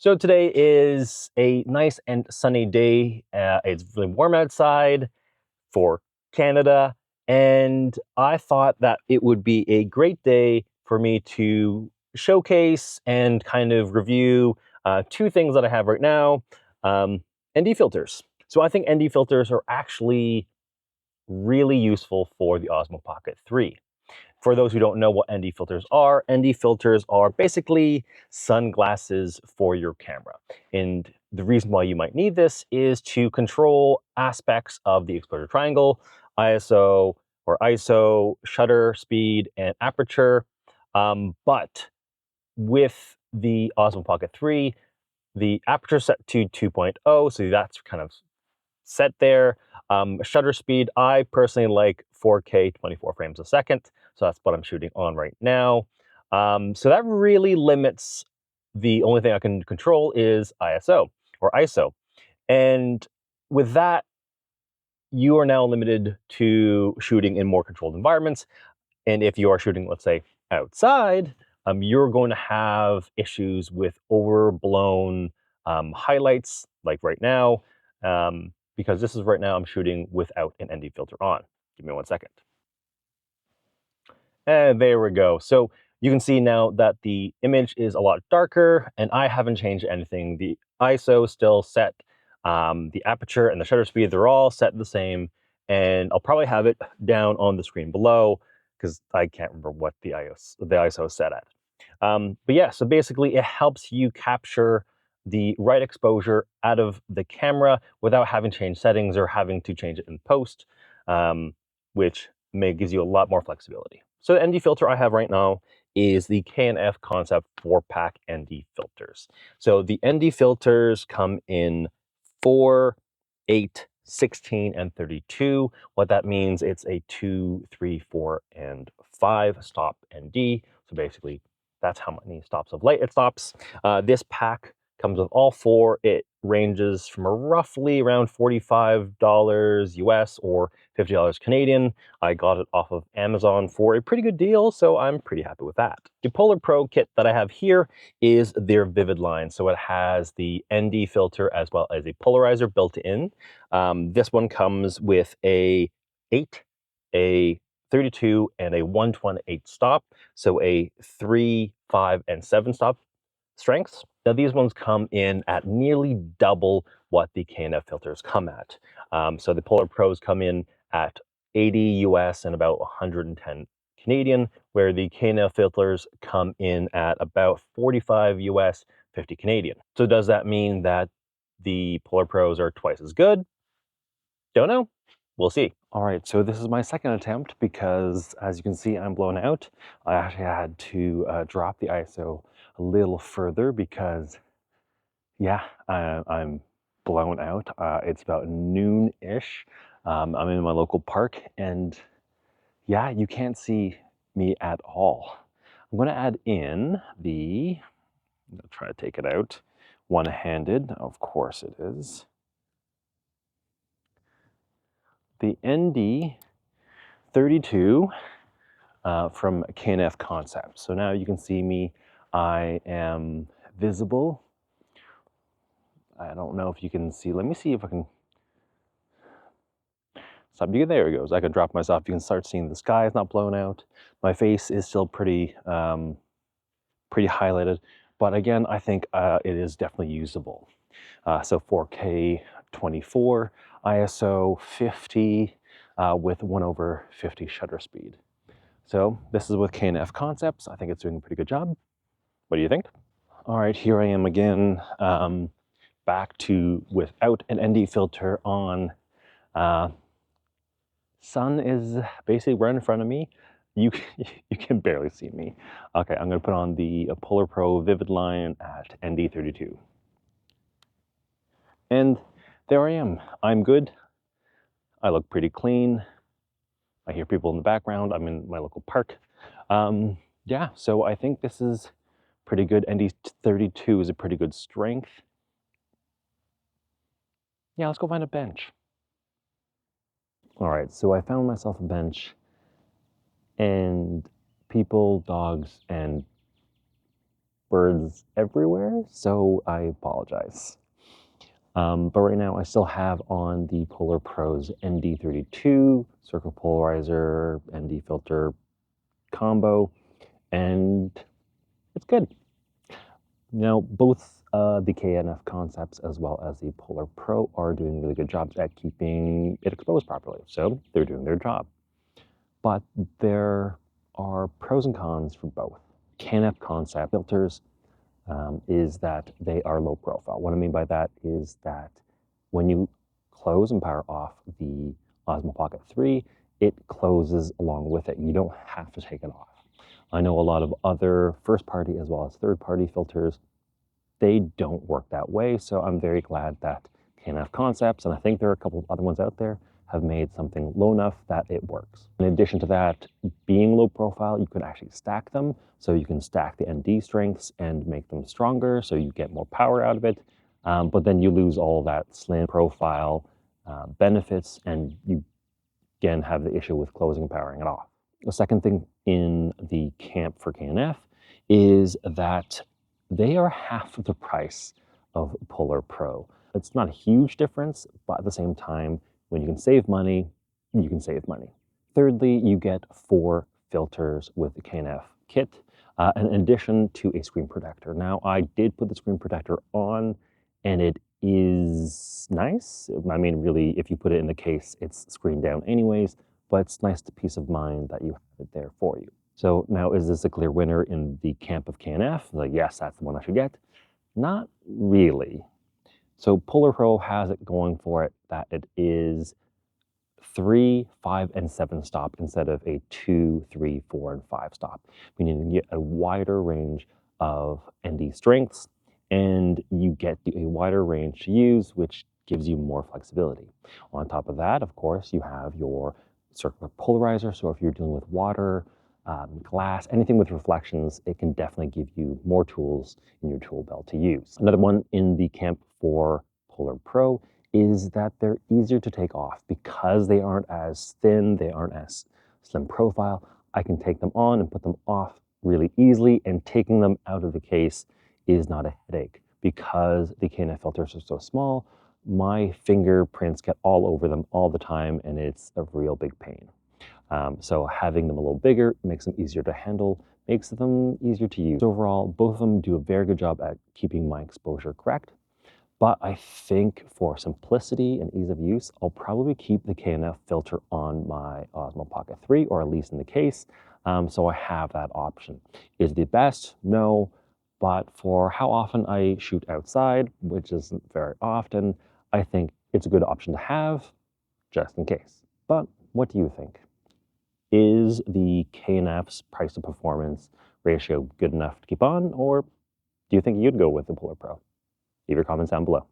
So today is a nice and sunny day. It's really warm outside for Canada, and I thought that it would be a great day for me to showcase and kind of review two things that I have right now, ND filters. So I think ND filters are actually really useful for the Osmo Pocket 3. For those who don't know what ND filters are basically sunglasses for your camera. And the reason why you might need this is to control aspects of the exposure triangle, ISO, shutter speed, and aperture. But with the Osmo Pocket 3, the aperture set to 2.0, so that's kind of set there. Shutter speed, I personally like 4K 24 frames a second. So that's what I'm shooting on right now. So that really limits, the only thing I can control is ISO. And with that, you are now limited to shooting in more controlled environments. And if you are shooting, let's say, outside, you're going to have issues with overblown highlights, like right now, because this is right now I'm shooting without an ND filter on. Give me 1 second. And there we go. So you can see now that the image is a lot darker, and I haven't changed anything. The ISO is still set, the aperture and the shutter speed, they're all set the same, and I'll probably have it down on the screen below because I can't remember what the ISO is set at. But yeah, so basically it helps you capture the right exposure out of the camera without having to change settings or having to change it in post, which gives you a lot more flexibility. So the ND filter I have right now is the K&F Concept 4-pack ND filters. So the ND filters come in 4, 8, 16, and 32. What that means, it's a 2, 3, 4, and 5 stop ND. So basically, that's how many stops of light it stops. This pack comes with all 4. It ranges from roughly around $45 US or $50 Canadian. I got it off of Amazon for a pretty good deal, so I'm pretty happy with that. The PolarPro kit that I have here is their Vivid line. So it has the ND filter as well as a polarizer built in. This one comes with a 8, a 32, and a 128 stop. So a 3, 5, and 7 stop strengths. Now these ones come in at nearly double what the K&F filters come at. So the PolarPros come in at 80 US and about 110 Canadian, where the K&F filters come in at about 45 US, 50 Canadian. So does that mean that the PolarPros are twice as good? Don't know. We'll see. All right, so this is my second attempt because, as you can see, I'm blown out. I actually had to drop the ISO a little further because, yeah, I'm blown out. It's about noon-ish. I'm in my local park, and yeah, you can't see me at all. I'm going to add in the, I'll try to take it out one-handed. Of course it is. The ND32 from K&F Concept. So now you can see me. I am visible. I don't know if you can see. Let me see if I can stop. There it goes. I can drop myself. You can start seeing the sky is not blown out. My face is still pretty highlighted. But again, I think it is definitely usable. So 4K 24, ISO 50 with 1/50 shutter speed. So this is with K&F Concepts. I think it's doing a pretty good job. What do you think? All right, here I am again, back to without an ND filter on. Sun is basically right in front of me. You can barely see me. Okay, I'm gonna put on the PolarPro Vivid line at ND32. And there I am. I'm good. I look pretty clean. I hear people in the background. I'm in my local park. Yeah, so I think this is pretty good. ND32 is a pretty good strength. Yeah, let's go find a bench. All right, so I found myself a bench, and people, dogs, and birds everywhere, so I apologize. But right now I still have on the PolarPro's ND32 circle polarizer ND filter combo, and it's good. Now, both the K&F Concepts as well as the PolarPro are doing really good jobs at keeping it exposed properly, so they're doing their job. But there are pros and cons for both. K&F Concept filters is that they are low profile. What I mean by that is that when you close and power off the Osmo Pocket 3, it closes along with it. You don't have to take it off. I know a lot of other first-party as well as third-party filters, they don't work that way, so I'm very glad that K&F Concepts, and I think there are a couple of other ones out there, have made something low enough that it works. In addition to that, being low profile, you can actually stack them. So you can stack the ND strengths and make them stronger, so you get more power out of it. But then you lose all that slim profile benefits, and you again have the issue with closing and powering it off. The second thing in the camp for K&F is that they are half the price of PolarPro. It's not a huge difference, but at the same time, when you can save money, you can save money. Thirdly, you get 4 filters with the K&F kit, in addition to a screen protector. Now, I did put the screen protector on, and it is nice. I mean, really, if you put it in the case, it's screened down anyways, but it's nice to peace of mind that you have it there for you. So now, is this a clear winner in the camp of K&F? Like, yes, that's the one I should get. Not really. So PolarPro has it going for it that it is 3, 5, and 7 stop instead of a 2, 3, 4, and 5 stop, meaning you get a wider range of ND strengths, and you get a wider range to use, which gives you more flexibility. On top of that, of course, you have your circular polarizer, so if you're dealing with water, glass, anything with reflections, it can definitely give you more tools in your tool belt to use. Another one in the camp for PolarPro is that they're easier to take off because they aren't as thin, they aren't as slim profile. I can take them on and put them off really easily, and taking them out of the case is not a headache. Because the K&F filters are so small, my fingerprints get all over them all the time, and it's a real big pain. So having them a little bigger makes them easier to handle, makes them easier to use. Overall, both of them do a very good job at keeping my exposure correct. But I think for simplicity and ease of use, I'll probably keep the K&F filter on my Osmo Pocket 3, or at least in the case, so I have that option. Is it the best? No. But for how often I shoot outside, which isn't very often, I think it's a good option to have, just in case. But what do you think? Is the K&F's price to performance ratio good enough to keep on, or do you think you'd go with the PolarPro? Leave your comments down below.